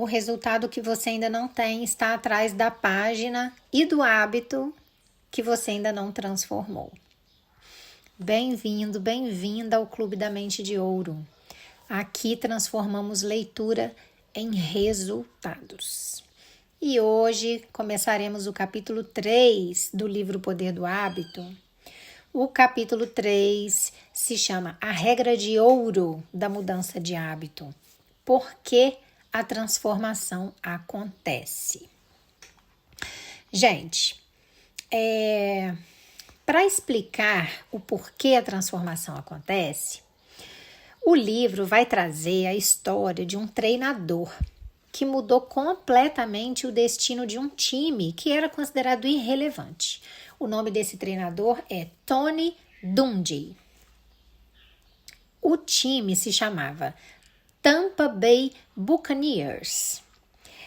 o resultado que você ainda não tem está atrás da página e do hábito que você ainda não transformou. Bem-vindo, bem-vinda ao Clube da Mente de Ouro. Aqui transformamos leitura em resultados. E hoje começaremos o capítulo 3 do livro O Poder do Hábito. O capítulo 3 se chama A Regra de Ouro da Mudança de Hábito. Por que a transformação acontece? Gente, para explicar o porquê a transformação acontece, o livro vai trazer a história de um treinador que mudou completamente o destino de um time que era considerado irrelevante. O nome desse treinador é Tony Dungy. O time se chamava Tampa Bay Buccaneers.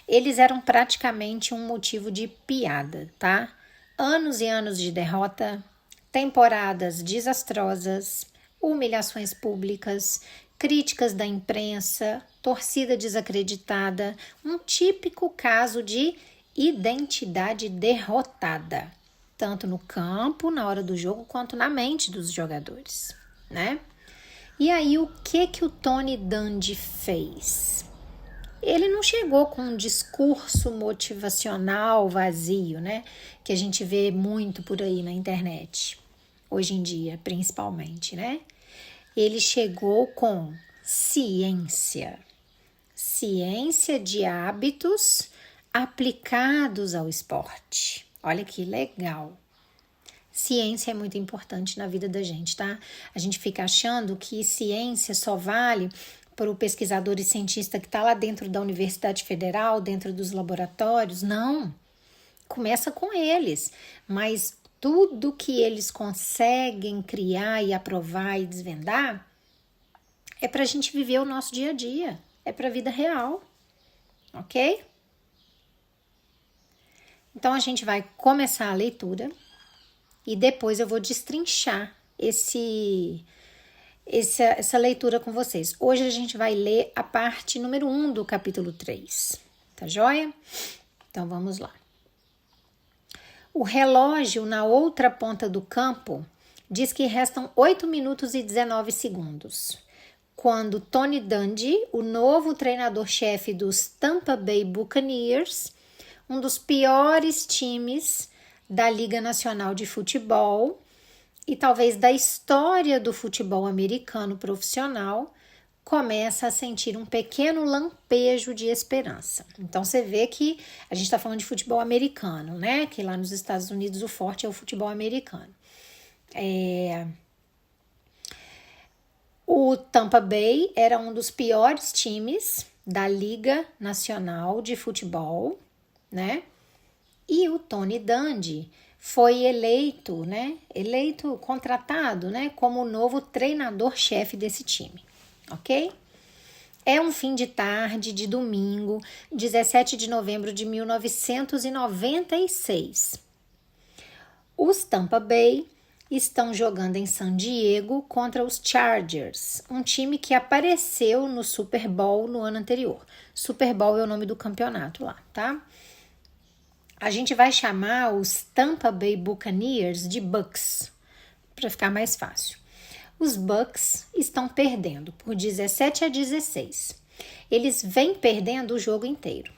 Eles eram praticamente um motivo de piada, tá? Anos e anos de derrota, temporadas desastrosas, humilhações públicas, críticas da imprensa, torcida desacreditada, um típico caso de identidade derrotada, tanto no campo, na hora do jogo, quanto na mente dos jogadores, né? E aí, o que o Tony Dungy fez? Ele não chegou com um discurso motivacional vazio, né? Que a gente vê muito por aí na internet, hoje em dia, principalmente, né? Ele chegou com ciência de hábitos aplicados ao esporte. Olha que legal. Ciência é muito importante na vida da gente, tá? A gente fica achando que ciência só vale para o pesquisador e cientista que está lá dentro da Universidade Federal, dentro dos laboratórios. Não, começa com eles, mas tudo que eles conseguem criar e aprovar e desvendar é para a gente viver o nosso dia a dia, é para a vida real, ok? Então a gente vai começar a leitura e depois eu vou destrinchar essa leitura com vocês. Hoje a gente vai ler a parte número 1 do capítulo 3, tá joia? Então vamos lá. O relógio na outra ponta do campo diz que restam 8 minutos e 19 segundos. Quando Tony Dungy, o novo treinador-chefe dos Tampa Bay Buccaneers, um dos piores times da Liga Nacional de Futebol e talvez da história do futebol americano profissional, começa a sentir um pequeno lampejo de esperança. Então você vê que a gente está falando de futebol americano, né? Que lá nos Estados Unidos o forte é o futebol americano. O Tampa Bay era um dos piores times da Liga Nacional de Futebol, né? E o Tony Dungy foi contratado, né, como o novo treinador-chefe desse time, ok? É um fim de tarde de domingo, 17 de novembro de 1996. Os Tampa Bay estão jogando em San Diego contra os Chargers, um time que apareceu no Super Bowl no ano anterior. Super Bowl é o nome do campeonato lá, tá? A gente vai chamar os Tampa Bay Buccaneers de Bucks, para ficar mais fácil. Os Bucks estão perdendo por 17-16. Eles vêm perdendo o jogo inteiro.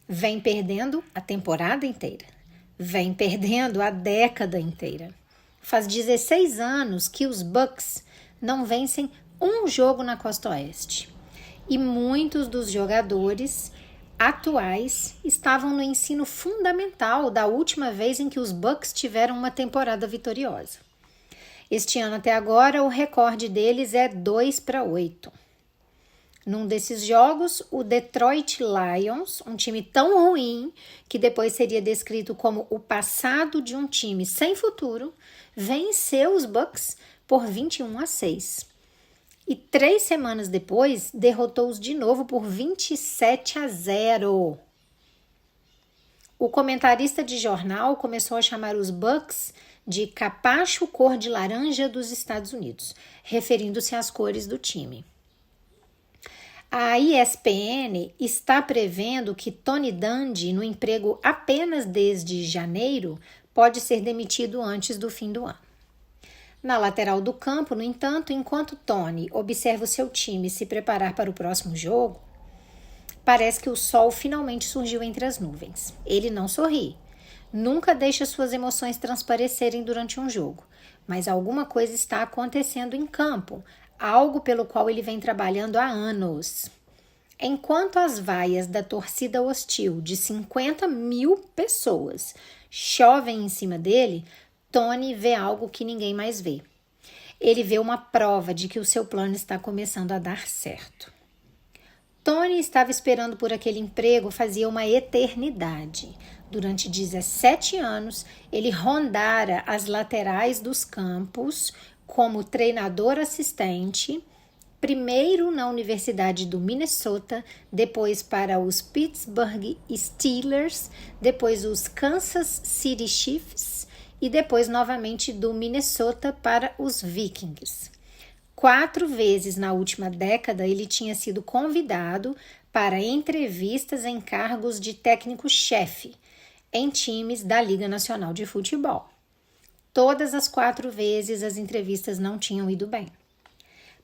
Vêm perdendo a temporada inteira. Vêm perdendo a década inteira. Faz 16 anos que os Bucks não vencem um jogo na Costa Oeste. E muitos dos jogadores atuais estavam no ensino fundamental da última vez em que os Bucks tiveram uma temporada vitoriosa. Este ano até agora o recorde deles é 2-8. Num desses jogos, o Detroit Lions, um time tão ruim que depois seria descrito como o passado de um time sem futuro, venceu os Bucks por 21-6. E 3 semanas depois, derrotou-os de novo por 27-0. O comentarista de jornal começou a chamar os Bucks de capacho cor de laranja dos Estados Unidos, referindo-se às cores do time. A ESPN está prevendo que Tony Dungy, no emprego apenas desde janeiro, pode ser demitido antes do fim do ano. Na lateral do campo, no entanto, enquanto Tony observa o seu time se preparar para o próximo jogo, parece que o sol finalmente surgiu entre as nuvens. Ele não sorri. Nunca deixa suas emoções transparecerem durante um jogo, mas alguma coisa está acontecendo em campo, algo pelo qual ele vem trabalhando há anos. Enquanto as vaias da torcida hostil de 50 mil pessoas chovem em cima dele, Tony vê algo que ninguém mais vê. Ele vê uma prova de que o seu plano está começando a dar certo. Tony estava esperando por aquele emprego fazia uma eternidade. Durante 17 anos, ele rondara as laterais dos campos como treinador assistente, primeiro na Universidade do Minnesota, depois para os Pittsburgh Steelers, depois os Kansas City Chiefs e depois novamente do Minnesota para os Vikings. 4 vezes na última década ele tinha sido convidado para entrevistas em cargos de técnico-chefe em times da Liga Nacional de Futebol. Todas as 4 vezes as entrevistas não tinham ido bem.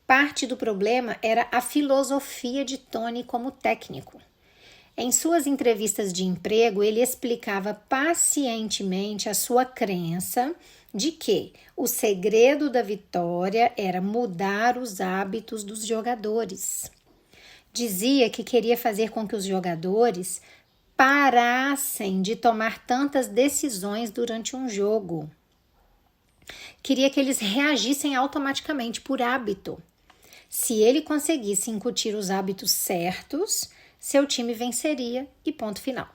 Parte do problema era a filosofia de Tony como técnico. Em suas entrevistas de emprego, ele explicava pacientemente a sua crença de que o segredo da vitória era mudar os hábitos dos jogadores. Dizia que queria fazer com que os jogadores parassem de tomar tantas decisões durante um jogo. Queria que eles reagissem automaticamente por hábito. Se ele conseguisse incutir os hábitos certos, seu time venceria e ponto final.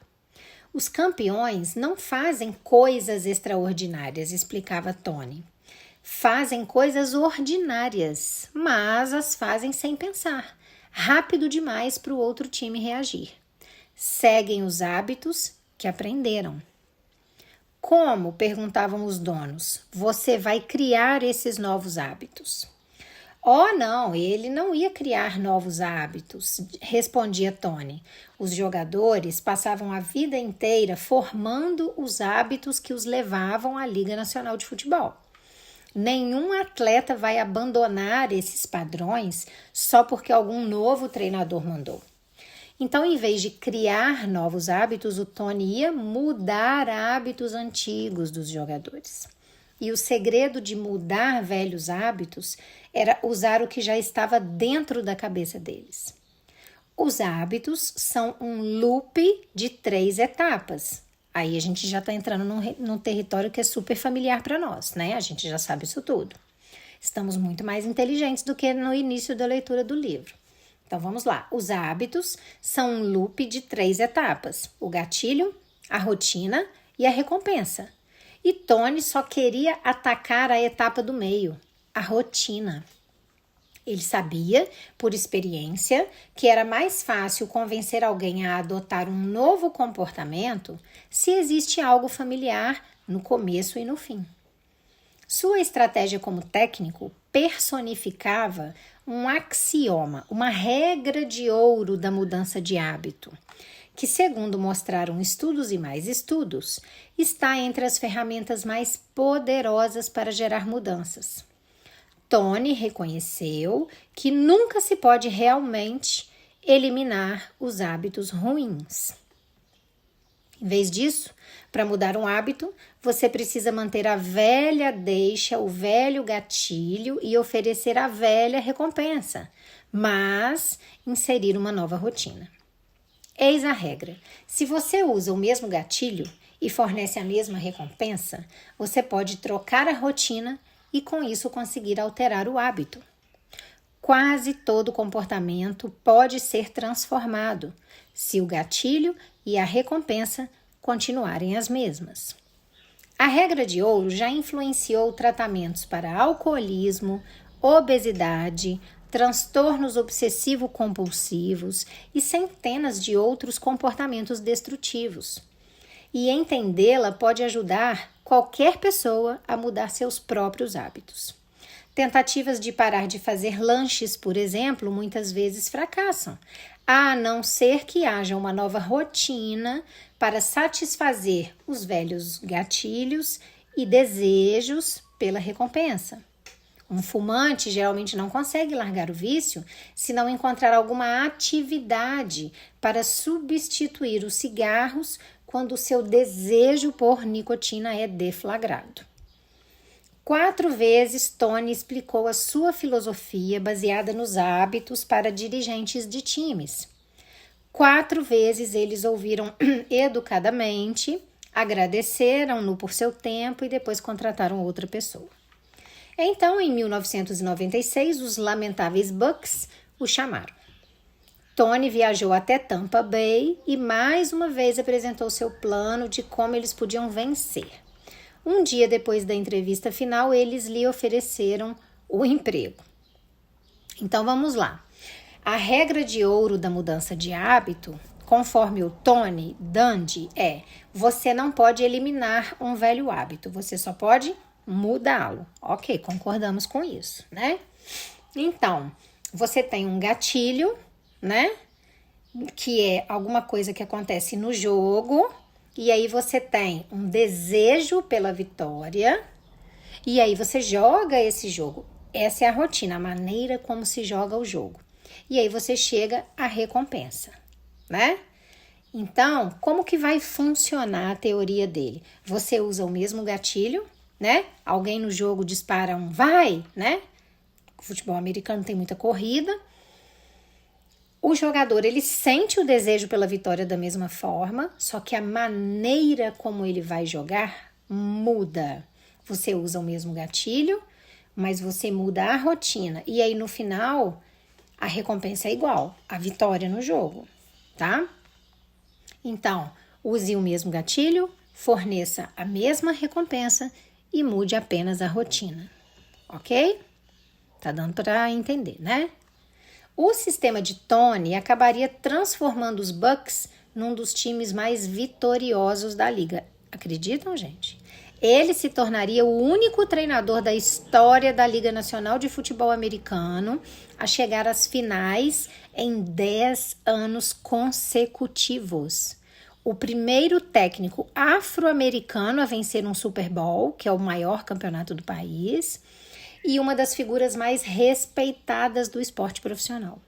Os campeões não fazem coisas extraordinárias, explicava Tony. Fazem coisas ordinárias, mas as fazem sem pensar, rápido demais para o outro time reagir. Seguem os hábitos que aprenderam. Como, perguntavam os donos, você vai criar esses novos hábitos? Oh, não, ele não ia criar novos hábitos, respondia Tony. Os jogadores passavam a vida inteira formando os hábitos que os levavam à Liga Nacional de Futebol. Nenhum atleta vai abandonar esses padrões só porque algum novo treinador mandou. Então, em vez de criar novos hábitos, o Tony ia mudar hábitos antigos dos jogadores. E o segredo de mudar velhos hábitos era usar o que já estava dentro da cabeça deles. Os hábitos são um loop de 3 etapas. Aí a gente já está entrando num território que é super familiar para nós, né? A gente já sabe isso tudo. Estamos muito mais inteligentes do que no início da leitura do livro. Então vamos lá. Os hábitos são um loop de 3 etapas. O gatilho, a rotina e a recompensa. E Tony só queria atacar a etapa do meio, a rotina. Ele sabia, por experiência, que era mais fácil convencer alguém a adotar um novo comportamento se existe algo familiar no começo e no fim. Sua estratégia como técnico personificava um axioma, uma regra de ouro da mudança de hábito, que, segundo mostraram estudos e mais estudos, está entre as ferramentas mais poderosas para gerar mudanças. Tony reconheceu que nunca se pode realmente eliminar os hábitos ruins. Em vez disso, para mudar um hábito, você precisa manter a velha deixa, o velho gatilho e oferecer a velha recompensa, mas inserir uma nova rotina. Eis a regra: se você usa o mesmo gatilho e fornece a mesma recompensa, você pode trocar a rotina e com isso conseguir alterar o hábito. Quase todo comportamento pode ser transformado se o gatilho e a recompensa continuarem as mesmas. A regra de ouro já influenciou tratamentos para alcoolismo, obesidade, transtornos obsessivo-compulsivos e centenas de outros comportamentos destrutivos. E entendê-la pode ajudar qualquer pessoa a mudar seus próprios hábitos. Tentativas de parar de fazer lanches, por exemplo, muitas vezes fracassam, a não ser que haja uma nova rotina para satisfazer os velhos gatilhos e desejos pela recompensa. Um fumante geralmente não consegue largar o vício se não encontrar alguma atividade para substituir os cigarros quando o seu desejo por nicotina é deflagrado. 4 vezes Tony explicou a sua filosofia baseada nos hábitos para dirigentes de times. 4 vezes eles ouviram educadamente, agradeceram-no por seu tempo e depois contrataram outra pessoa. Então, em 1996, os lamentáveis Bucks o chamaram. Tony viajou até Tampa Bay e mais uma vez apresentou seu plano de como eles podiam vencer. Um dia depois da entrevista final, eles lhe ofereceram o emprego. Então, vamos lá. A regra de ouro da mudança de hábito, conforme o Tony Dungy, é: você não pode eliminar um velho hábito, você só pode mudá-lo. Ok, concordamos com isso, né? Então, você tem um gatilho, né? Que é alguma coisa que acontece no jogo, e aí você tem um desejo pela vitória, e aí você joga esse jogo. Essa é a rotina, a maneira como se joga o jogo. E aí você chega à recompensa, né? Então, como que vai funcionar a teoria dele? Você usa o mesmo gatilho, né? Alguém no jogo dispara um vai, né? O futebol americano tem muita corrida. O jogador, ele sente o desejo pela vitória da mesma forma, só que a maneira como ele vai jogar muda. Você usa o mesmo gatilho, mas você muda a rotina. E aí, no final, a recompensa é igual, a vitória no jogo, tá? Então, use o mesmo gatilho, forneça a mesma recompensa e mude apenas a rotina, ok? Tá dando para entender, né? O sistema de Tony acabaria transformando os Bucks num dos times mais vitoriosos da liga. Acreditam, gente? Ele se tornaria o único treinador da história da Liga Nacional de Futebol Americano a chegar às finais em 10 anos consecutivos. O primeiro técnico afro-americano a vencer um Super Bowl, que é o maior campeonato do país, e uma das figuras mais respeitadas do esporte profissional.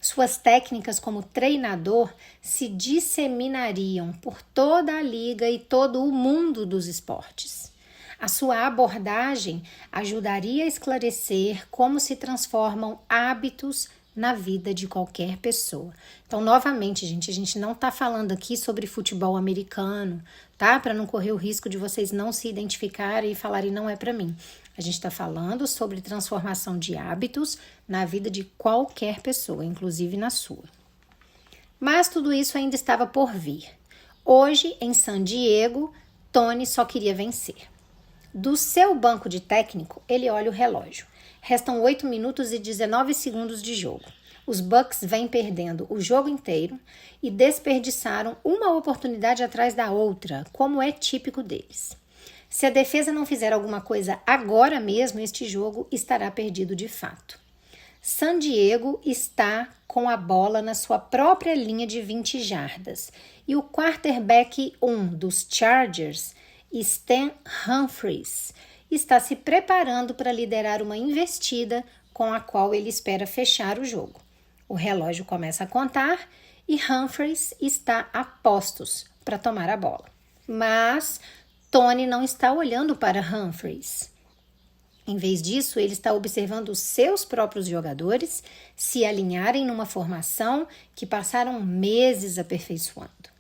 Suas técnicas como treinador se disseminariam por toda a liga e todo o mundo dos esportes. A sua abordagem ajudaria a esclarecer como se transformam hábitos na vida de qualquer pessoa. Então, novamente, gente, a gente não está falando aqui sobre futebol americano, tá? Para não correr o risco de vocês não se identificarem e falarem não é para mim. A gente está falando sobre transformação de hábitos na vida de qualquer pessoa, inclusive na sua. Mas tudo isso ainda estava por vir. Hoje, em San Diego, Tony só queria vencer. Do seu banco de técnico, ele olha o relógio. Restam 8 minutos e 19 segundos de jogo. Os Bucks vêm perdendo o jogo inteiro e desperdiçaram uma oportunidade atrás da outra, como é típico deles. Se a defesa não fizer alguma coisa agora mesmo, este jogo estará perdido de fato. San Diego está com a bola na sua própria linha de 20 jardas e o quarterback 1 dos Chargers, Stan Humphries, está se preparando para liderar uma investida com a qual ele espera fechar o jogo. O relógio começa a contar e Humphries está a postos para tomar a bola. Mas Tony não está olhando para Humphries. Em vez disso, ele está observando os seus próprios jogadores se alinharem numa formação que passaram meses aperfeiçoando.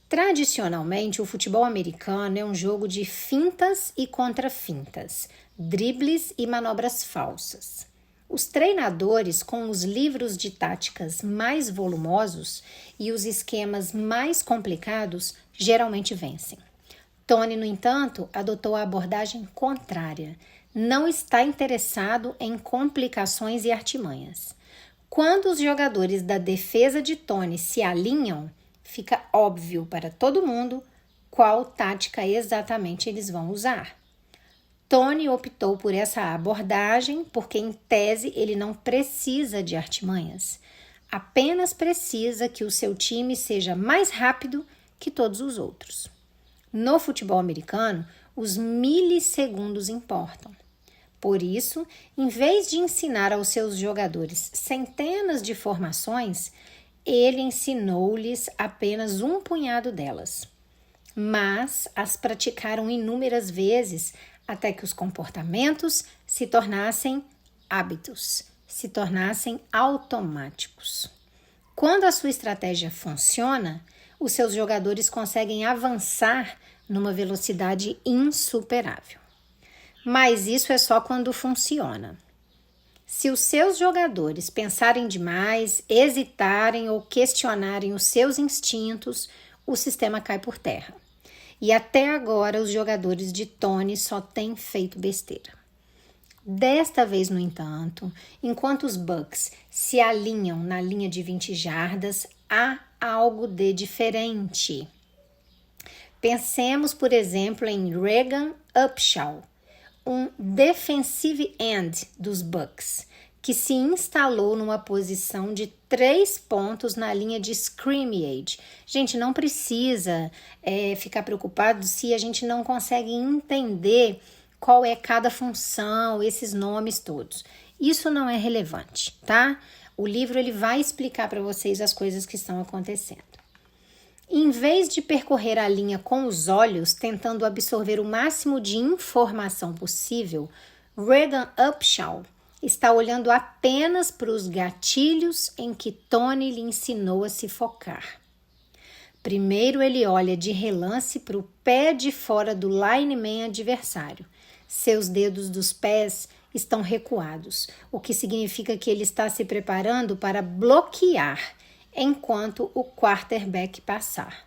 Tradicionalmente, o futebol americano é um jogo de fintas e contra-fintas, dribles e manobras falsas. Os treinadores com os livros de táticas mais volumosos e os esquemas mais complicados geralmente vencem. Tony, no entanto, adotou a abordagem contrária. Não está interessado em complicações e artimanhas. Quando os jogadores da defesa de Tony se alinham, fica óbvio para todo mundo qual tática exatamente eles vão usar. Tony optou por essa abordagem porque, em tese, ele não precisa de artimanhas. Apenas precisa que o seu time seja mais rápido que todos os outros. No futebol americano, os milissegundos importam. Por isso, em vez de ensinar aos seus jogadores centenas de formações, ele ensinou-lhes apenas um punhado delas. Mas as praticaram inúmeras vezes até que os comportamentos se tornassem hábitos, se tornassem automáticos. Quando a sua estratégia funciona, os seus jogadores conseguem avançar numa velocidade insuperável. Mas isso é só quando funciona. Se os seus jogadores pensarem demais, hesitarem ou questionarem os seus instintos, o sistema cai por terra. E até agora os jogadores de Tony só têm feito besteira. Desta vez, no entanto, enquanto os Bucks se alinham na linha de 20 jardas, há algo de diferente. Pensemos, por exemplo, em Regan Upshaw, um defensive end dos Bucks, que se instalou numa posição de 3 pontos na linha de scrimmage. Gente, não precisa ficar preocupado se a gente não consegue entender qual é cada função, esses nomes todos. Isso não é relevante, tá? O livro ele vai explicar para vocês as coisas que estão acontecendo. Em vez de percorrer a linha com os olhos, tentando absorver o máximo de informação possível, Regan Upshaw está olhando apenas para os gatilhos em que Tony lhe ensinou a se focar. Primeiro ele olha de relance para o pé de fora do lineman adversário. Seus dedos dos pés estão recuados, o que significa que ele está se preparando para bloquear enquanto o quarterback passar.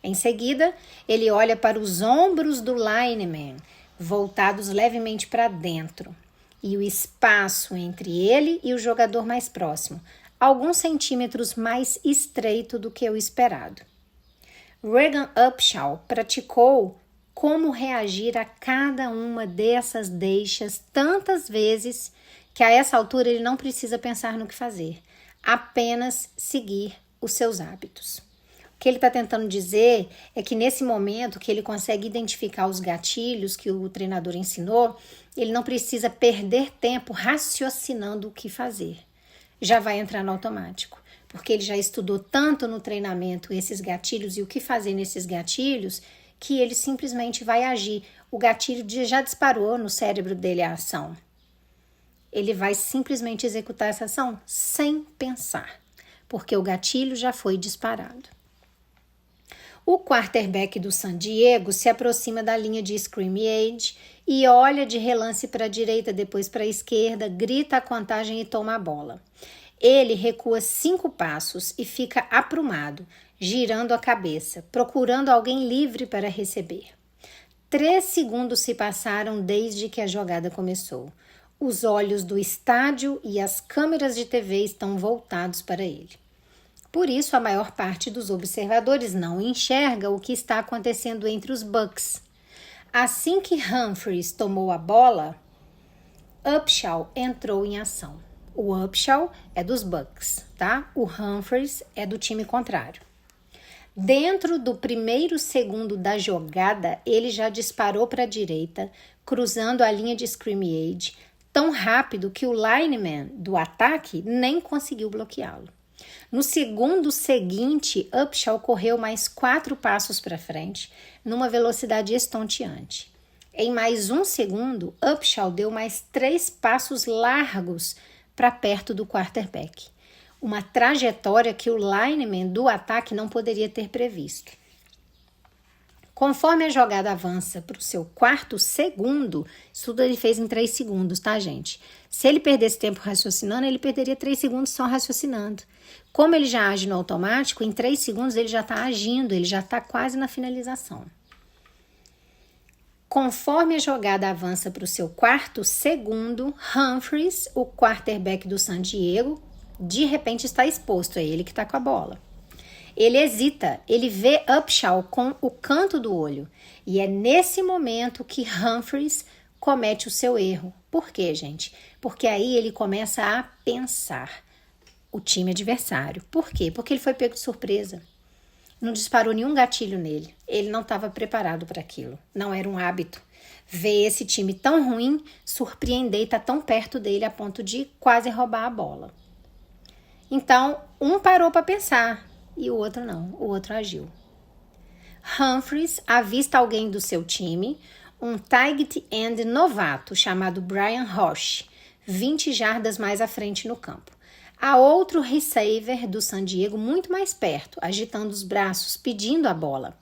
Em seguida, ele olha para os ombros do lineman, voltados levemente para dentro, e o espaço entre ele e o jogador mais próximo, alguns centímetros mais estreito do que o esperado. Regan Upshaw praticou como reagir a cada uma dessas deixas tantas vezes que a essa altura ele não precisa pensar no que fazer, apenas seguir os seus hábitos. O que ele está tentando dizer é que nesse momento que ele consegue identificar os gatilhos que o treinador ensinou, ele não precisa perder tempo raciocinando o que fazer. Já vai entrar no automático, porque ele já estudou tanto no treinamento esses gatilhos e o que fazer nesses gatilhos, que ele simplesmente vai agir. O gatilho já disparou no cérebro dele a ação. Ele vai simplesmente executar essa ação sem pensar, porque o gatilho já foi disparado. O quarterback do San Diego se aproxima da linha de scrimmage e olha de relance para a direita, depois para a esquerda, grita a contagem e toma a bola. Ele recua 5 passos e fica aprumado, girando a cabeça, procurando alguém livre para receber. 3 segundos se passaram desde que a jogada começou. Os olhos do estádio e as câmeras de TV estão voltados para ele. Por isso, a maior parte dos observadores não enxerga o que está acontecendo entre os Bucks. Assim que Humphries tomou a bola, Upshaw entrou em ação. O Upshaw é dos Bucks, tá? O Humphries é do time contrário. Dentro do primeiro segundo da jogada, ele já disparou para a direita, cruzando a linha de scrimmage, tão rápido que o lineman do ataque nem conseguiu bloqueá-lo. No segundo seguinte, Upshaw correu mais 4 passos para frente, numa velocidade estonteante. Em mais 1 segundo, Upshaw deu mais 3 passos largos para perto do quarterback. Uma trajetória que o lineman do ataque não poderia ter previsto. Conforme a jogada avança para o seu 4º segundo, isso tudo ele fez em 3 segundos, tá, gente? Se ele perdesse tempo raciocinando, ele perderia 3 segundos só raciocinando. Como ele já age no automático, em 3 segundos ele já está agindo, ele já está quase na finalização. Conforme a jogada avança para o seu 4º segundo, Humphries, o quarterback do San Diego, de repente está exposto, é ele que está com a bola. Ele hesita, ele vê Upshaw com o canto do olho, e é nesse momento que Humphries comete o seu erro. Por quê, gente? Porque aí ele começa a pensar o time adversário. Por quê? Porque ele foi pego de surpresa. Não disparou nenhum gatilho nele. Ele não estava preparado para aquilo. Não era um hábito. Ver esse time tão ruim, surpreender e estar tão perto dele a ponto de quase roubar a bola. Então, um parou para pensar e o outro não. O outro agiu. Humphries avista alguém do seu time, um tight end novato chamado Brian Roche, 20 jardas mais à frente no campo. Há outro receiver do San Diego muito mais perto, agitando os braços, pedindo a bola.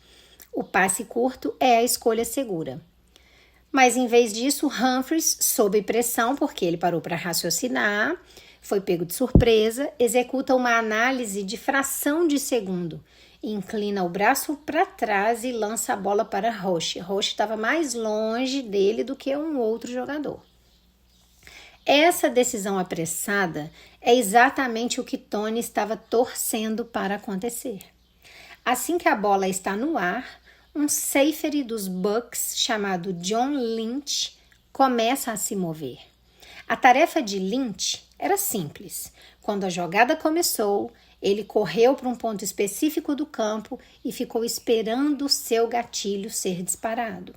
O passe curto é a escolha segura. Mas em vez disso, Humphries, sob pressão, porque ele parou para raciocinar, foi pego de surpresa, executa uma análise de fração de segundo. Inclina o braço para trás e lança a bola para Roche. Roche estava mais longe dele do que um outro jogador. Essa decisão apressada é exatamente o que Tony estava torcendo para acontecer. Assim que a bola está no ar, um safety dos Bucks chamado John Lynch começa a se mover. A tarefa de Lynch era simples. Quando a jogada começou, ele correu para um ponto específico do campo e ficou esperando o seu gatilho ser disparado.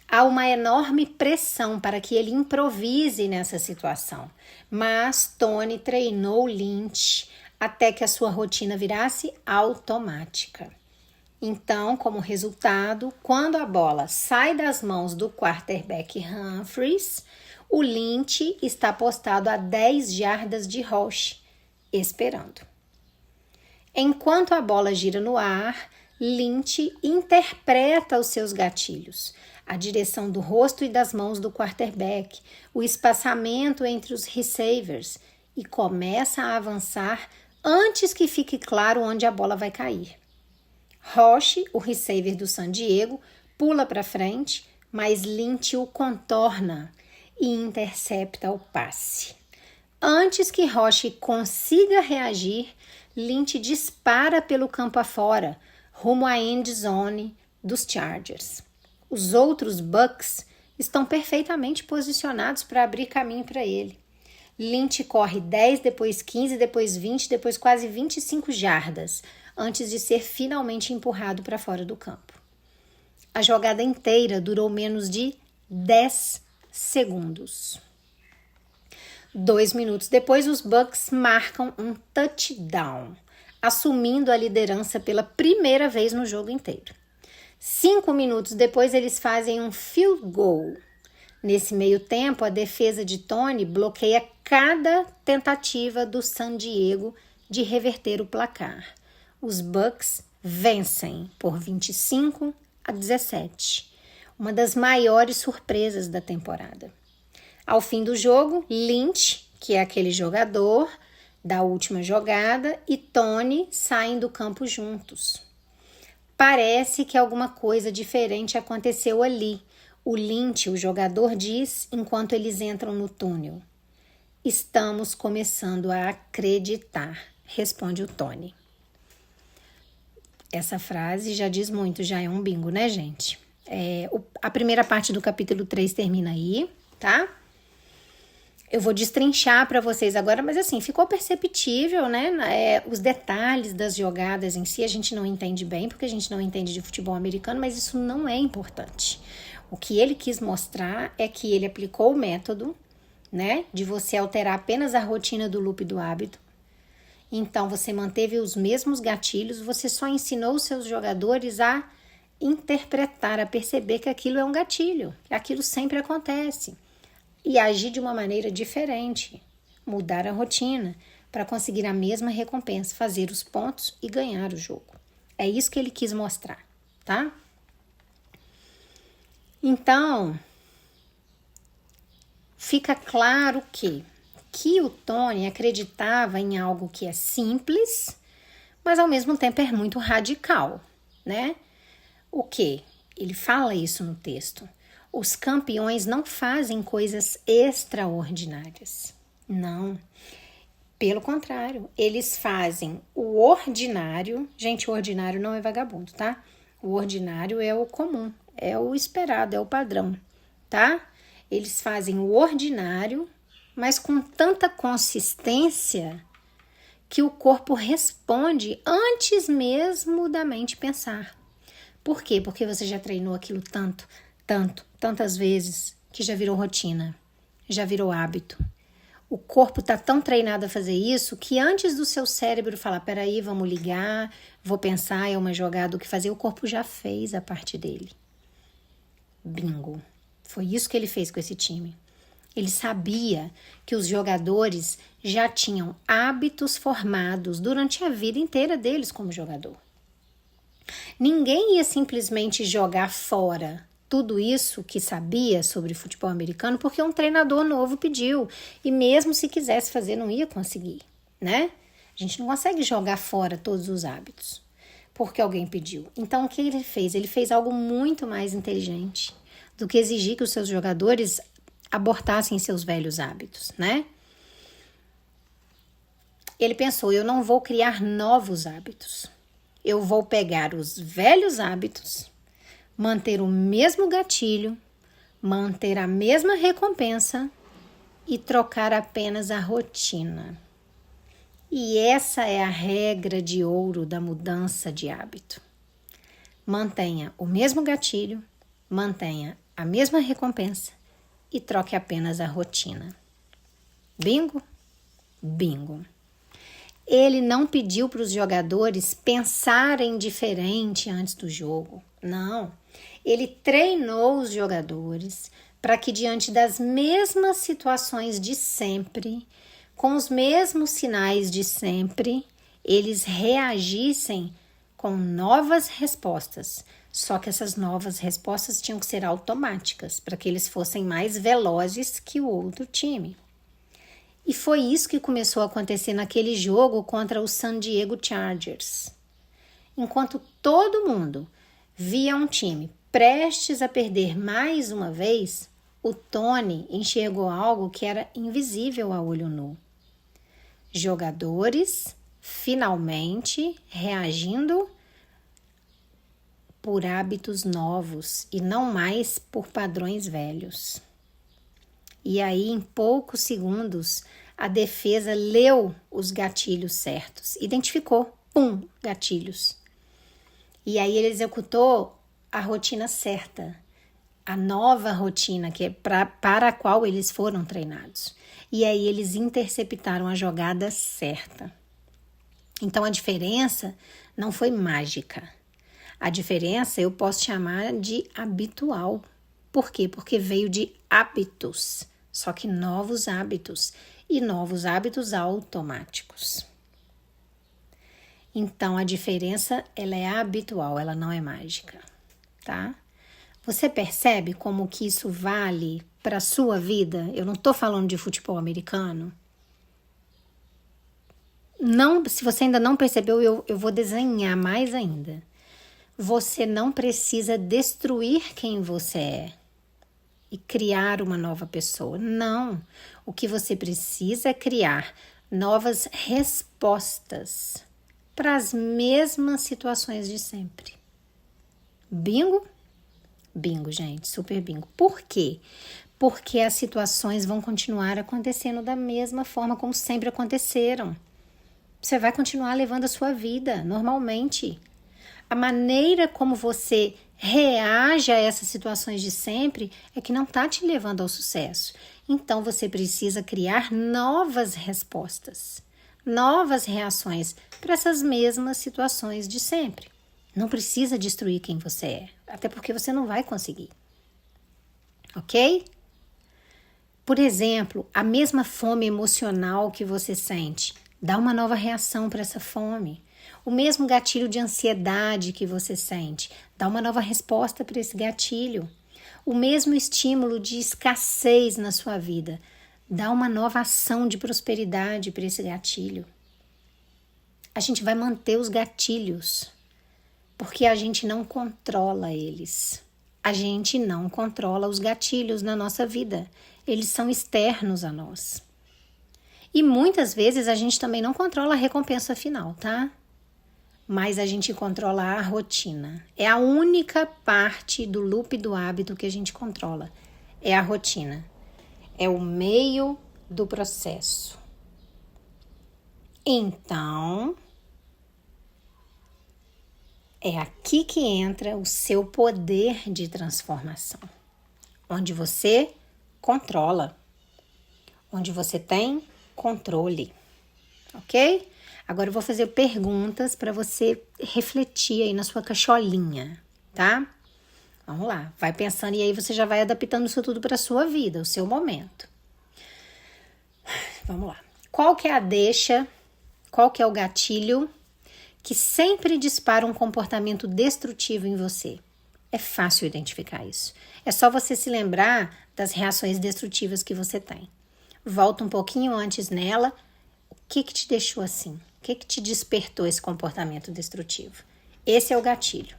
Há uma enorme pressão para que ele improvise nessa situação, mas Tony treinou Lynch até que a sua rotina virasse automática. Então, como resultado, quando a bola sai das mãos do quarterback Humphries, o Lynch está postado a 10 jardas de Roche, esperando. Enquanto a bola gira no ar, Lynch interpreta os seus gatilhos, a direção do rosto e das mãos do quarterback, o espaçamento entre os receivers e começa a avançar antes que fique claro onde a bola vai cair. Roche, o receiver do San Diego, pula para frente, mas Lynch o contorna e intercepta o passe. Antes que Roche consiga reagir, Lynch dispara pelo campo afora, rumo à end zone dos Chargers. Os outros Bucks estão perfeitamente posicionados para abrir caminho para ele. Lynch corre 10, depois 15, depois 20, depois quase 25 jardas, antes de ser finalmente empurrado para fora do campo. A jogada inteira durou menos de 10 segundos. 2 minutos depois, os Bucks marcam um touchdown, assumindo a liderança pela primeira vez no jogo inteiro. 5 minutos depois, eles fazem um field goal. Nesse meio tempo, a defesa de Tony bloqueia cada tentativa do San Diego de reverter o placar. Os Bucks vencem por 25-17, uma das maiores surpresas da temporada. Ao fim do jogo, Lynch, que é aquele jogador da última jogada, e Tony saem do campo juntos. Parece que alguma coisa diferente aconteceu ali. O Lynch, o jogador, diz enquanto eles entram no túnel. Estamos começando a acreditar, responde o Tony. Essa frase já diz muito, já é um bingo, né, gente? A primeira parte do capítulo 3 termina aí, tá? Eu vou destrinchar para vocês agora, mas assim, ficou perceptível, né? Os detalhes das jogadas em si a gente não entende bem, porque a gente não entende de futebol americano, mas isso não é importante. O que ele quis mostrar é que ele aplicou o método, né? De você alterar apenas a rotina do loop do hábito. Então, você manteve os mesmos gatilhos, você só ensinou os seus jogadores a interpretar, a perceber que aquilo é um gatilho, que aquilo sempre acontece. E agir de uma maneira diferente, mudar a rotina para conseguir a mesma recompensa, fazer os pontos e ganhar o jogo. É isso que ele quis mostrar, tá? Então, fica claro que o Tony acreditava em algo que é simples, mas ao mesmo tempo é muito radical, né? O quê? Ele fala isso no texto. Os campeões não fazem coisas extraordinárias. Não. Pelo contrário, eles fazem o ordinário. Gente, o ordinário não é vagabundo, tá? O ordinário é o comum, é o esperado, é o padrão, tá? eles fazem o ordinário, mas com tanta consistência que o corpo responde antes mesmo da mente pensar. Por quê? Porque você já treinou aquilo tantas vezes que já virou rotina, já virou hábito. O corpo está tão treinado a fazer isso que antes do seu cérebro falar, peraí, vamos ligar, vou pensar, é uma jogada, o que fazer, o corpo já fez a parte dele. Bingo. Foi isso que ele fez com esse time. Ele sabia que os jogadores já tinham hábitos formados durante a vida inteira deles como jogador. Ninguém ia simplesmente jogar fora tudo isso que sabia sobre futebol americano porque um treinador novo pediu. E mesmo se quisesse fazer, não ia conseguir, né? A gente não consegue jogar fora todos os hábitos porque alguém pediu. Então, o que ele fez? Ele fez algo muito mais inteligente do que exigir que os seus jogadores abortassem seus velhos hábitos, né? Ele pensou, eu não vou criar novos hábitos. Eu vou pegar os velhos hábitos, manter o mesmo gatilho, manter a mesma recompensa e trocar apenas a rotina. E essa é a regra de ouro da mudança de hábito. Mantenha o mesmo gatilho, mantenha a mesma recompensa e troque apenas a rotina. Bingo? Bingo. Ele não pediu para os jogadores pensarem diferente antes do jogo. Não. Ele treinou os jogadores para que, diante das mesmas situações de sempre, com os mesmos sinais de sempre, eles reagissem com novas respostas. Só que essas novas respostas tinham que ser automáticas, para que eles fossem mais velozes que o outro time. E foi isso que começou a acontecer naquele jogo contra o San Diego Chargers. Enquanto todo mundo via um time prestes a perder mais uma vez, o Tony enxergou algo que era invisível a olho nu. Jogadores finalmente reagindo por hábitos novos e não mais por padrões velhos. E aí, em poucos segundos, a defesa leu os gatilhos certos, identificou, gatilhos. E aí ele executou a rotina certa, a nova rotina que é para a qual eles foram treinados. E aí eles interceptaram a jogada certa. Então a diferença não foi mágica. A diferença eu posso chamar de habitual. Por quê? Porque veio de hábitos, só que novos hábitos e novos hábitos automáticos. Então a diferença ela é habitual, ela não é mágica, tá? Você percebe como que isso vale para a sua vida? Eu não estou falando de futebol americano. Não, se você ainda não percebeu, eu vou desenhar mais ainda. Você não precisa destruir quem você é e criar uma nova pessoa. Não. O que você precisa é criar novas respostas para as mesmas situações de sempre. Bingo? Bingo, gente. Super bingo. Por quê? Porque as situações vão continuar acontecendo da mesma forma como sempre aconteceram. Você vai continuar levando a sua vida normalmente. A maneira como você reage a essas situações de sempre é que não está te levando ao sucesso. Então, você precisa criar novas respostas, novas reações para essas mesmas situações de sempre. Não precisa destruir quem você é, até porque você não vai conseguir. Ok? Por exemplo, a mesma fome emocional que você sente, dá uma nova reação para essa fome. O mesmo gatilho de ansiedade que você sente, dá uma nova resposta para esse gatilho. O mesmo estímulo de escassez na sua vida, dá uma nova ação de prosperidade para esse gatilho. A gente vai manter os gatilhos, porque a gente não controla eles. A gente não controla os gatilhos na nossa vida. Eles são externos a nós. E muitas vezes a gente também não controla a recompensa final, tá? Mas a gente controla a rotina. É a única parte do loop do hábito que a gente controla. é a rotina. É o meio do processo. Então, é aqui que entra o seu poder de transformação, onde você controla, onde você tem controle, ok? Agora eu vou fazer perguntas para você refletir aí na sua cacholinha, tá? Vamos lá, vai pensando e aí você já vai adaptando isso tudo para a sua vida, o seu momento. Vamos lá. Qual que é a deixa, qual que é o gatilho que sempre dispara um comportamento destrutivo em você? É fácil identificar isso. É só você se lembrar das reações destrutivas que você tem. Volta um pouquinho antes nela. O que te deixou assim? O que te despertou esse comportamento destrutivo? Esse é o gatilho.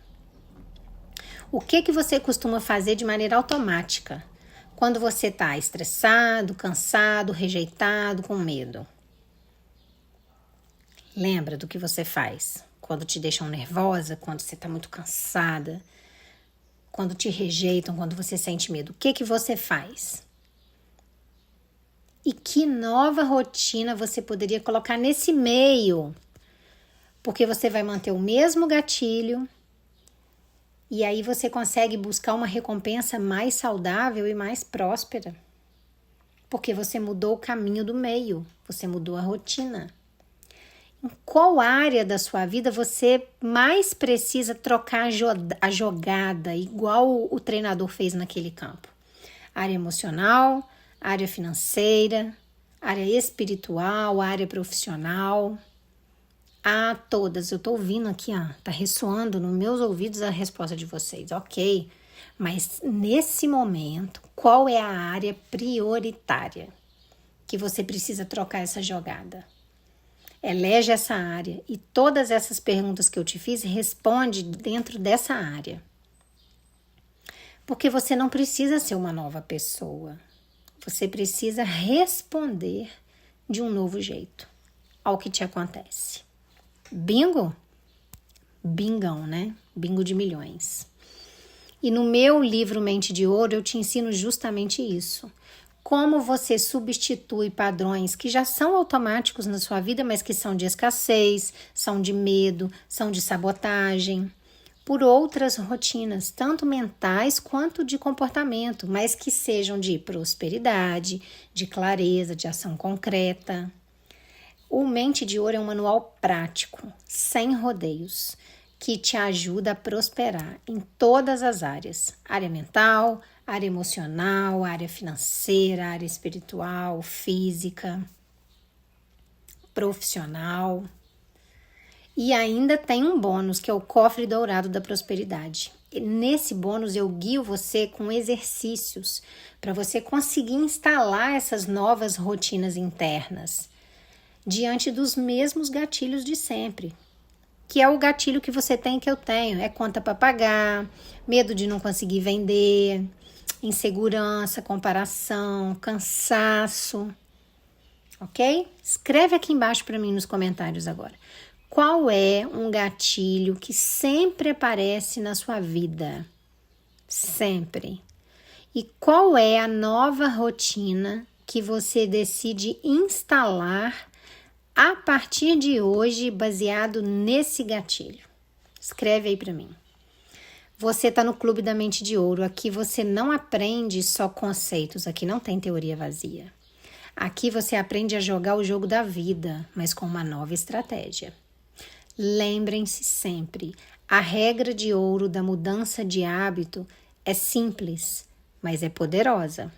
O que você costuma fazer de maneira automática quando você está estressado, cansado, rejeitado, com medo? Lembra do que você faz quando te deixam nervosa, quando você está muito cansada, quando te rejeitam, quando você sente medo? O que você faz? E que nova rotina você poderia colocar nesse meio? Porque você vai manter o mesmo gatilho e aí você consegue buscar uma recompensa mais saudável e mais próspera. Porque você mudou o caminho do meio, você mudou a rotina. Em qual área da sua vida você mais precisa trocar a jogada, igual o treinador fez naquele campo? Área emocional, área financeira, área espiritual, área profissional. Ah, todas. Eu tô ouvindo aqui, tá ressoando nos meus ouvidos a resposta de vocês. Ok, mas nesse momento, qual é a área prioritária que você precisa trocar essa jogada? Elege essa área e todas essas perguntas que eu te fiz, responde dentro dessa área. Porque você não precisa ser uma nova pessoa. Você precisa responder de um novo jeito ao que te acontece. Bingo? Bingão, né? Bingo de milhões. E no meu livro Mente de Ouro eu te ensino justamente isso. Como você substitui padrões que já são automáticos na sua vida, mas que são de escassez, são de medo, são de sabotagem, por outras rotinas, tanto mentais quanto de comportamento, mas que sejam de prosperidade, de clareza, de ação concreta. O Mente de Ouro é um manual prático, sem rodeios, que te ajuda a prosperar em todas as áreas. Área mental, área emocional, área financeira, área espiritual, física, profissional. E ainda tem um bônus, que é o cofre dourado da prosperidade. E nesse bônus eu guio você com exercícios para você conseguir instalar essas novas rotinas internas diante dos mesmos gatilhos de sempre. Que é o gatilho que você tem, que eu tenho. É conta para pagar, medo de não conseguir vender, insegurança, comparação, cansaço. Ok? Escreve aqui embaixo para mim nos comentários agora. Qual é um gatilho que sempre aparece na sua vida? Sempre. E qual é a nova rotina que você decide instalar a partir de hoje, baseado nesse gatilho? Escreve aí para mim. Você está no Clube da Mente de Ouro. Aqui você não aprende só conceitos, aqui não tem teoria vazia. Aqui você aprende a jogar o jogo da vida, mas com uma nova estratégia. Lembrem-se sempre, a regra de ouro da mudança de hábito é simples, mas é poderosa.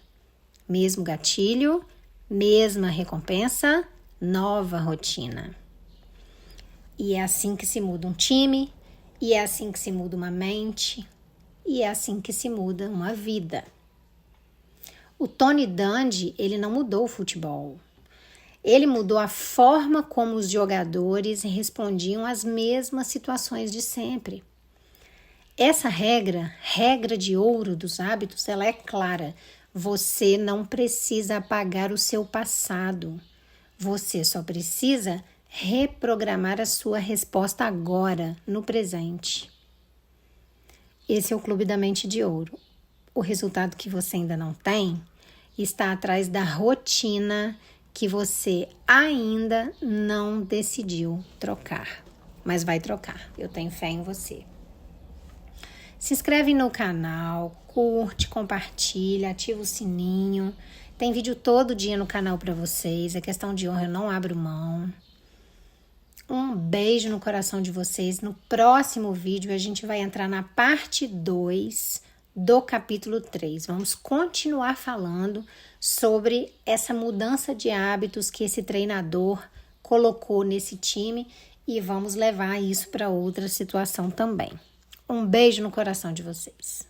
Mesmo gatilho, mesma recompensa, nova rotina. E é assim que se muda um time, e é assim que se muda uma mente, e é assim que se muda uma vida. O Tony Dungy, ele não mudou o futebol. Ele mudou a forma como os jogadores respondiam às mesmas situações de sempre. Essa regra de ouro dos hábitos, ela é clara. Você não precisa apagar o seu passado. Você só precisa reprogramar a sua resposta agora, no presente. Esse é o Clube da Mente de Ouro. o resultado que você ainda não tem está atrás da rotina que você ainda não decidiu trocar, mas vai trocar. Eu tenho fé em você. Se inscreve no canal, curte, compartilha, ativa o sininho. Tem vídeo todo dia no canal para vocês. É questão de honra, eu não abro mão. Um beijo no coração de vocês. No próximo vídeo a gente vai entrar na parte 2 do capítulo 3. Vamos continuar falando sobre essa mudança de hábitos que esse treinador colocou nesse time e vamos levar isso para outra situação também. Um beijo no coração de vocês.